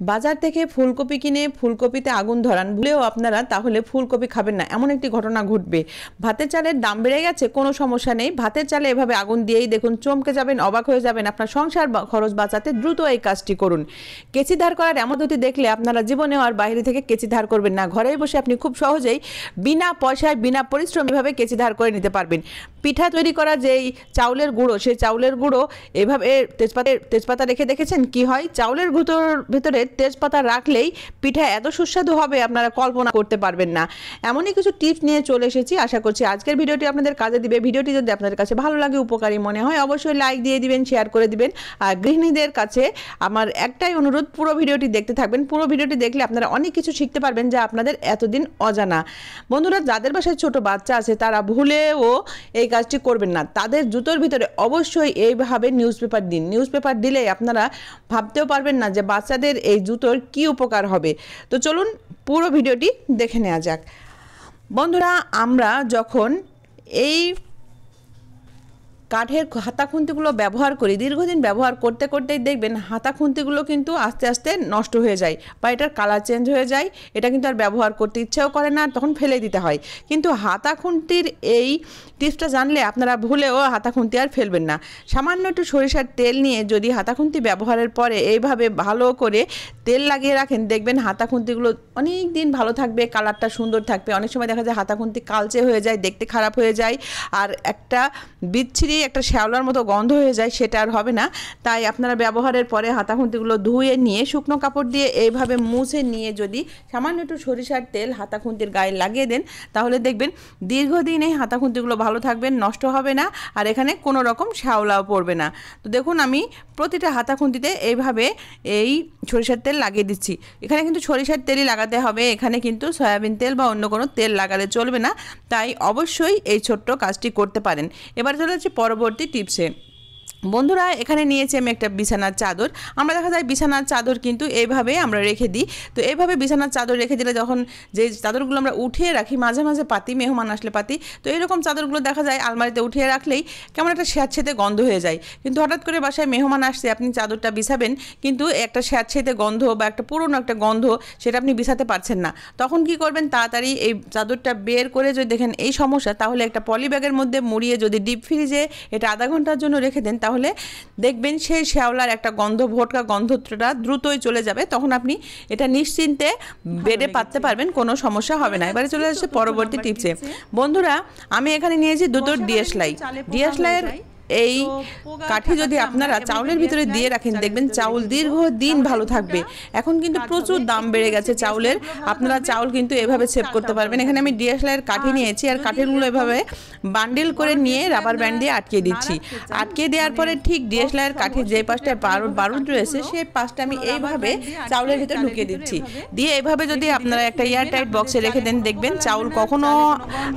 বাজার থেকে ফুলকপি কিনে ফুলকপিতে আগুন ধরান ভুলেও আপনারা তাহলে ফুলকপি খাবেন না, এমন একটি ঘটনা ঘটবে। ভাতের চালের দাম বেড়ে গেছে, কোনো সমস্যা নেই, ভাতের চালে এভাবে আগুন দিয়েই দেখুন চমকে যাবেন, অবাক হয়ে যাবেন। আপনার সংসার খরচ বাঁচাতে দ্রুত এই কাজটি করুন। কেচি ধার করার এমন পদ্ধতি দেখলে আপনারা জীবনেও আর বাইরে থেকে কেচি ধার করবেন না। ঘরেই বসে আপনি খুব সহজেই বিনা পয়সায় বিনা পরিশ্রমে এভাবে কেচি ধার করে নিতে পারবেন। পিঠা তৈরি করা যেই চাউলের গুঁড়ো, সেই চাউলের গুঁড়ো এভাবে তেজপাতা রেখে দেখেছেন কি হয়? চাউলের ভেতরে তেজপাতা রাখলেই পিঠা এত সুস্বাদু হবে আপনারা কল্পনা করতে পারবেন না। এমনই কিছু টিপস নিয়ে চলে এসেছি, আশা করছি আজকের ভিডিওটি আপনাদের কাজে দিবে। ভিডিওটি যদি আপনাদের কাছে ভালো লাগে, উপকারী মনে হয়, অবশ্যই লাইক দিয়ে দিবেন, শেয়ার করে দিবেন। আর গৃহিণীদের কাছে আমার একটাই অনুরোধ, পুরো ভিডিওটি দেখতে থাকবেন। পুরো ভিডিওটি দেখলে আপনারা অনেক কিছু শিখতে পারবেন যা আপনাদের এতদিন অজানা। বন্ধুরা, যাদের বাসায় ছোট বাচ্চা আছে তারা ভুলেও এই কাজটি করবেন না। তাদের জুতোর ভিতরে অবশ্যই এইভাবে নিউজপেপার দিন। নিউজপেপার দিলে আপনারা ভাবতেও পারবেন না যে বাচ্চাদের এই জুতোর কি উপকার হবে। তো চলুন পুরো ভিডিওটি দেখে নেওয়া যাক। বন্ধুরা, আমরা যখন এই কাঠের হাতা খুন্তিগুলো ব্যবহার করি, দীর্ঘদিন ব্যবহার করতে করতেই দেখবেন হাতা খুন্তিগুলো কিন্তু আস্তে আস্তে নষ্ট হয়ে যায় বা এটার কালার চেঞ্জ হয়ে যায়। এটা কিন্তু আর ব্যবহার করতে ইচ্ছেও করে না, তখন ফেলে দিতে হয়। কিন্তু হাতা খুন্তির এই টিপসটা জানলে আপনারা ভুলেও হাতা খুন্তি আর ফেলবেন না। সামান্য একটু সরিষার তেল নিয়ে যদি হাতা খুন্তি ব্যবহারের পরে এইভাবে ভালো করে তেল লাগিয়ে রাখেন, দেখবেন হাতা খুন্তিগুলো অনেক দিন ভালো থাকবে, কালারটা সুন্দর থাকবে। অনেক সময় দেখা যায় হাতা খুন্তি কালচে হয়ে যায়, দেখতে খারাপ হয়ে যায়, আর একটা বিচ্ছিরি একটা শ্যাওলার মতো গন্ধ হয়ে যায়, সেটা আর হবে না। তাই আপনারা ব্যবহারের পরে হাতা খুন্তিগুলো ধুয়ে নিয়ে শুকনো কাপড় দিয়ে এইভাবে মুছে নিয়ে যদি সামান্য একটু সরিষার তেল হাতা খুন্তির গায়ে লাগিয়ে দেন, তাহলে দেখবেন দীর্ঘদিন এই হাতা খুন্তিগুলো ভালো থাকবেন, নষ্ট হবে না, আর এখানে কোনো রকম শ্যাওলাও পড়বে না। তো দেখুন, আমি প্রতিটা হাতা খুন্তিতে এইভাবে এই সরিষার তেল লাগিয়ে দিচ্ছি। এখানে কিন্তু সরিষার তেলই লাগাতে হবে, এখানে কিন্তু সয়াবিন তেল বা অন্য কোনো তেল লাগালে চলবে না। তাই অবশ্যই এই ছোট্ট কাজটি করতে পারেন। এবার চলে যাচ্ছি পরবর্তী টিপসে। বন্ধুরা, এখানে নিয়েছি আমি একটা বিছানার চাদর। আমরা দেখা যায় বিছানার চাদর কিন্তু এইভাবে আমরা রেখে দিই। তো এইভাবে বিছানার চাদর রেখে দিলে যখন যে চাদরগুলো আমরা উঠিয়ে রাখি, মাঝে মাঝে পাতি, মেহমান আসলে পাতি, তো এইরকম চাদরগুলো দেখা যায় আলমারিতে উঠিয়ে রাখলেই কেমন একটা স্যাঁতসেঁতে গন্ধ হয়ে যায়। কিন্তু হঠাৎ করে বাসায় মেহমান আসছে, আপনি চাদরটা বিছাবেন, কিন্তু একটা স্যাঁতসেঁতে গন্ধ বা একটা পুরনো একটা গন্ধ, সেটা আপনি বিছাতে পারছেন না। তখন কি করবেন? তাড়াতাড়ি এই চাদরটা বের করে যদি দেখেন এই সমস্যা, তাহলে একটা পলি ব্যাগের মধ্যে মুড়িয়ে যদি ডিপ ফ্রিজে এটা আধা ঘন্টার জন্য রেখে দেন, তাহলে দেখবেন সেই শ্যাওলার একটা গন্ধ, ভোটকা গন্ধটা দ্রুতই চলে যাবে। তখন আপনি এটা নিশ্চিন্তে বেডে পাততে পারবেন, কোনো সমস্যা হবে না। এবারে চলে আসছে পরবর্তী টিপসে। বন্ধুরা, আমি এখানে নিয়েছি দুটো ডিএসএলআই। ডিএসএলআইয়ের এই কাঠি যদি আপনারা চাউলের ভিতরে দিয়ে রাখেন, দেখবেন চাউল দীর্ঘদিন ভালো থাকবে। এখন কিন্তু প্রচুর দাম বেড়ে গেছে চাউলের, আপনারা চাউল কিন্তু এভাবে সেভ করতে পারবেন। এখানে আমি ডিএসএলআইয়ের কাঠি নিয়েছি, আর কাঠিগুলো এভাবে বান্ডিল করে নিয়ে রাবার ব্যান্ড দিয়ে আটকে দিচ্ছি। আটকে দেওয়ার পরে ঠিক ডিএসএলআইয়ের কাঠির যে পাশটা বারুদ রয়েছে, সেই পাশটা আমি এইভাবে চাউলের ভিতরে ঢুকিয়ে দিচ্ছি। দিয়ে এইভাবে যদি আপনারা একটা এয়ারটাইট বক্সে রেখে দেন, দেখবেন চাউল কখনো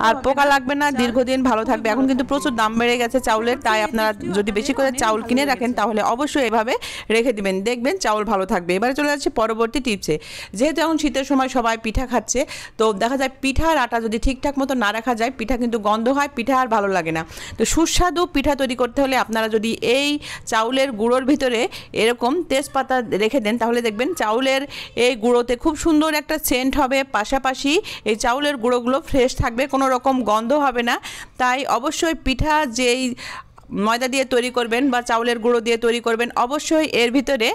আর পোকা লাগবে না, দীর্ঘদিন ভালো থাকবে। এখন কিন্তু প্রচুর দাম বেড়ে গেছে চাউলের, তাই আপনারা যদি বেশি করে চাউল কিনে রাখেন তাহলে অবশ্যই এভাবে রেখে দিবেন, দেখবেন চাউল ভালো থাকবে। এবারে চলে যাচ্ছে পরবর্তী টিপসে। যেহেতু এখন শীতের সময় সবাই পিঠা খাচ্ছে, তো দেখা যায় পিঠার আটা যদি ঠিকঠাক মতো না রাখা যায়, পিঠা কিন্তু গন্ধ হয়, পিঠা আর ভালো লাগে না। তো সুস্বাদু পিঠা তৈরি করতে হলে আপনারা যদি এই চাউলের গুঁড়োর ভিতরে এরকম তেজপাতা রেখে দেন, তাহলে দেখবেন চাউলের এই গুঁড়োতে খুব সুন্দর একটা সেন্ট হবে, পাশাপাশি এই চাউলের গুঁড়োগুলো ফ্রেশ থাকবে, কোনো রকম গন্ধ হবে না। তাই অবশ্যই পিঠা যেই ময়দা দিয়ে তৈরি করবেন বা চাউলের গুঁড়ো দিয়ে তৈরি করবেন, অবশ্যই এর ভিতরে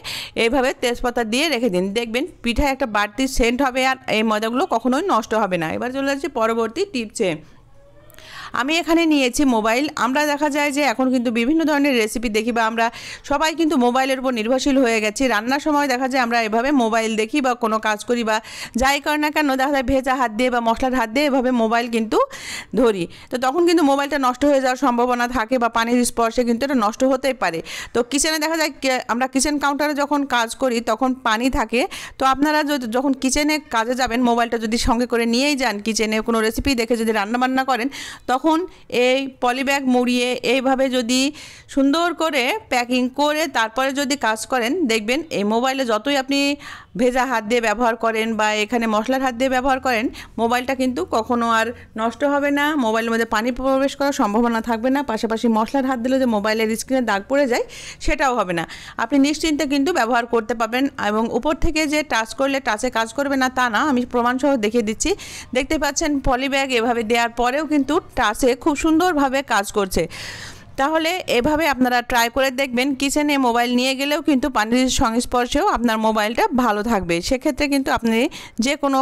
এইভাবে তেজপাতা দিয়ে রেখে দিন, দেখবেন পিঠা একটা বাড়তি সেন্ট হবে, আর এই ময়দাগুলো কখনোই নষ্ট হবে না। এবার চলে যাচ্ছি পরবর্তী টিপসে। আমি এখানে নিয়েছি মোবাইল। আমরা দেখা যায় যে এখন কিন্তু বিভিন্ন ধরনের রেসিপি দেখি, বা আমরা সবাই কিন্তু মোবাইলের উপর নির্ভরশীল হয়ে গেছি। রান্নার সময় দেখা যায় আমরা এভাবে মোবাইল দেখি বা কোনো কাজ করি, বা যাই করি না কেন দেখা যায় ভেজা হাত দিয়ে বা মশলার হাত দিয়ে এভাবে মোবাইল কিন্তু ধরি। তো তখন কিন্তু মোবাইলটা নষ্ট হয়ে যাওয়ার সম্ভাবনা থাকে, বা পানির স্পর্শে কিন্তু এটা নষ্ট হতেই পারে। তো কিচেনে দেখা যায় আমরা কিচেন কাউন্টারে যখন কাজ করি তখন পানি থাকে। তো আপনারা যখন কিচেনে কাজে যাবেন, মোবাইলটা যদি সঙ্গে করে নিয়েই যান, কিচেনে কোনো রেসিপি দেখে যদি রান্নাবান্না করেন, তখন এই পলিব্যাগ মুড়িয়ে এইভাবে যদি সুন্দর করে প্যাকিং করে তারপরে যদি কাজ করেন, দেখবেন এই মোবাইলে যতই আপনি ভেজা হাত দিয়ে ব্যবহার করেন বা এখানে মশলার হাত দিয়ে ব্যবহার করেন, মোবাইলটা কিন্তু কখনো আর নষ্ট হবে না, মোবাইলের মধ্যে পানি প্রবেশ করার সম্ভাবনা থাকবে না, পাশাপাশি মশলার হাত দিলে যে মোবাইলের স্ক্রিনে দাগ পড়ে যায় সেটাও হবে না। আপনি নিশ্চিন্তে কিন্তু ব্যবহার করতে পারবেন। এবং উপর থেকে যে টাচ করলে টাচে কাজ করবে না তা না, আমি প্রমাণসহ দেখিয়ে দিচ্ছি। দেখতে পাচ্ছেন পলিব্যাগ এভাবে দেওয়ার পরেও কিন্তু টাচে খুব সুন্দরভাবে কাজ করছে। তাহলে এভাবে আপনারা ট্রাই করে দেখবেন। কিচেনে মোবাইল নিয়ে গেলেও কিন্তু পানির সংস্পর্শেও আপনার মোবাইলটা ভালো থাকবে। সেক্ষেত্রে কিন্তু আপনি যে কোনো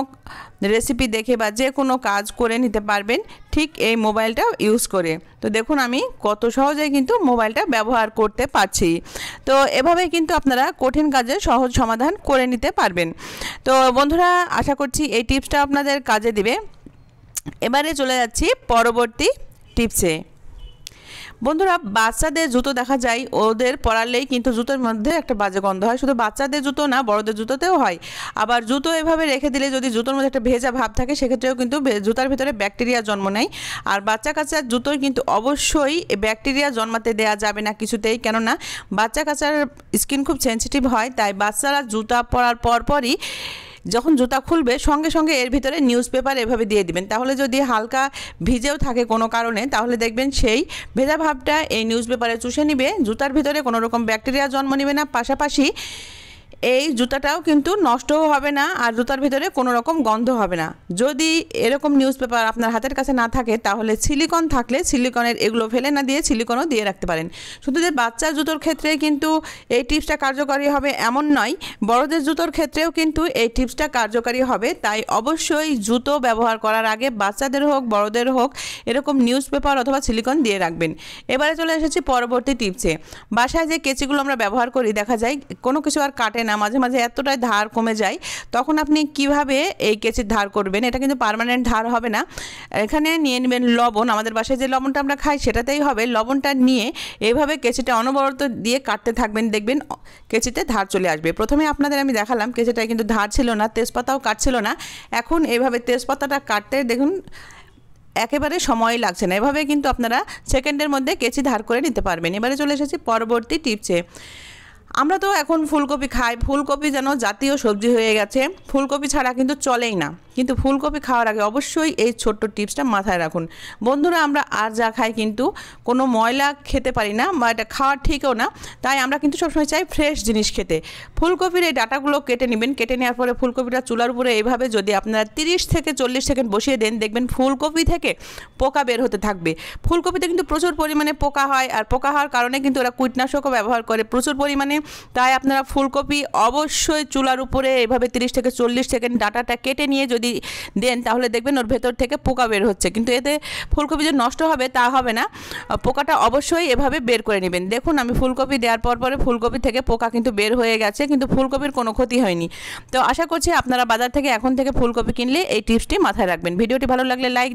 রেসিপি দেখে বা যে কোনো কাজ করে নিতে পারবেন ঠিক এই মোবাইলটা ইউজ করে। তো দেখুন আমি কত সহজেই কিন্তু মোবাইলটা ব্যবহার করতে পারছি। তো এভাবেই কিন্তু আপনারা কঠিন কাজের সহজ সমাধান করে নিতে পারবেন। তো বন্ধুরা, আশা করছি এই টিপসটা আপনাদের কাজে দিবে। এবারে চলে যাচ্ছি পরবর্তী টিপসে। বন্ধুরা, বাচ্চাদের জুতো দেখা যায় ওদের পরালেই কিন্তু জুতোর মধ্যে একটা বাজে গন্ধ হয়। শুধু বাচ্চাদের জুতো না, বড়দের জুতোতেও হয়। আবার জুতো এভাবে রেখে দিলে যদি জুতোর মধ্যে একটা ভেজা ভাব থাকে, সেক্ষেত্রেও কিন্তু জুতার ভিতরে ব্যাকটেরিয়া জন্ম নেয়। আর বাচ্চা কাচ্চার জুতোয় কিন্তু অবশ্যই ব্যাকটেরিয়া জন্মাতে দেওয়া যাবে না কিছুতেই, কেননা বাচ্চা কাচ্চার স্কিন খুব সেনসিটিভ হয়। তাই বাচ্চারা জুতা পরার পরপরই যখন জুতা খুলবে সঙ্গে সঙ্গে এর ভিতরে নিউজ পেপার এভাবে দিয়ে দিবেন। তাহলে যদি হালকা ভিজেও থাকে কোনো কারণে, তাহলে দেখবেন সেই ভেজা ভাবটা এই নিউজ পেপারে চুষে নিবে, জুতার ভিতরে কোনো রকম ব্যাকটেরিয়া জন্ম নেবে না। পাশাপাশি এই জুতাটাও কিন্তু নষ্টও হবে না আর জুতার ভিতরে কোনো রকম গন্ধ হবে না। যদি এরকম নিউজ পেপার আপনার হাতের কাছে না থাকে, তাহলে সিলিকন থাকলে সিলিকনের এগুলো ফেলে না দিয়ে সিলিকনও দিয়ে রাখতে পারেন। শুধু যে বাচ্চার জুতোর ক্ষেত্রে কিন্তু এই টিপসটা কার্যকারী হবে এমন নয়, বড়দের জুতোর ক্ষেত্রেও কিন্তু এই টিপসটা কার্যকারী হবে। তাই অবশ্যই জুতো ব্যবহার করার আগে বাচ্চাদের হোক বড়দের হোক এরকম নিউজ পেপার অথবা সিলিকন দিয়ে রাখবেন। এবারে চলে এসেছি পরবর্তী টিপসে। বাসায় যে কেচিগুলো আমরা ব্যবহার করি, দেখা যায় কোনো কিছু আর কাটে না, মাঝে মাঝে এতটাই ধার কমে যায়, তখন আপনি কিভাবে এই কেচির ধার করবেন? এটা কিন্তু পার্মানেন্ট ধার হবে না। এখানে নিয়ে নেবেন লবণ, আমাদের বাসায় যে লবণটা আমরা খাই সেটাতেই হবে। লবণটা নিয়ে এইভাবে কেচিটা অনবরত দিয়ে কাটতে থাকবেন, দেখবেন কেচিতে ধার চলে আসবে। প্রথমে আপনাদের আমি দেখালাম কেচিটায় কিন্তু ধার ছিল না, তেজপাতাও কাটছিল না। এখন এইভাবে তেজপাতাটা কাটতে দেখুন একেবারে সময় লাগছে না। এভাবে কিন্তু আপনারা সেকেন্ডের মধ্যে কেচি ধার করে নিতে পারবেন। এবারে চলে এসেছি পরবর্তী টিপসে। আমরা তো এখন ফুলকপি খাই, ফুলকপি যেন জাতীয় সবজি হয়ে গেছে, ফুলকপি ছাড়া কিন্তু চলেই না। কিন্তু ফুলকপি খাওয়ার আগে অবশ্যই এই ছোট্ট টিপসটা মাথায় রাখুন। বন্ধুরা, আমরা আর যা খাই কিন্তু কোনো ময়লা খেতে পারি না বা এটা খাওয়ার ঠিকও না। তাই আমরা কিন্তু সবসময় চাই ফ্রেশ জিনিস খেতে। ফুলকপির এই ডাটাগুলো কেটে নেবেন। কেটে নেওয়ার পরে ফুলকপিটা চুলার উপরে এইভাবে যদি আপনারা 30 থেকে 40 সেকেন্ড বসিয়ে দেন, দেখবেন ফুলকপি থেকে পোকা বের হতে থাকবে। ফুলকপিতে কিন্তু প্রচুর পরিমাণে পোকা হয়, আর পোকা হওয়ার কারণে কিন্তু ওরা কীটনাশকও ব্যবহার করে প্রচুর পরিমাণে। তাই আপনারা ফুলকপি অবশ্যই চুলার উপরে এভাবে 30 থেকে 40 সেকেন্ড ডাটাটা কেটে নিয়ে যদি দেন, তাহলে দেখবেন ওর ভেতর থেকে পোকা বের হচ্ছে। কিন্তু এতে ফুলকপি যে নষ্ট হবে তা হবে না, পোকাটা অবশ্যই এভাবে বের করে নেবেন। দেখুন আমি ফুলকপি দেওয়ার পরে ফুলকপি থেকে পোকা কিন্তু বের হয়ে গেছে, কিন্তু ফুলকপির কোনো ক্ষতি হয়নি। তো আশা করছি আপনারা বাজার থেকে এখন থেকে ফুলকপি কিনলে এই টিপসটি মাথায় রাখবেন। ভিডিওটি ভালো লাগলে লাইক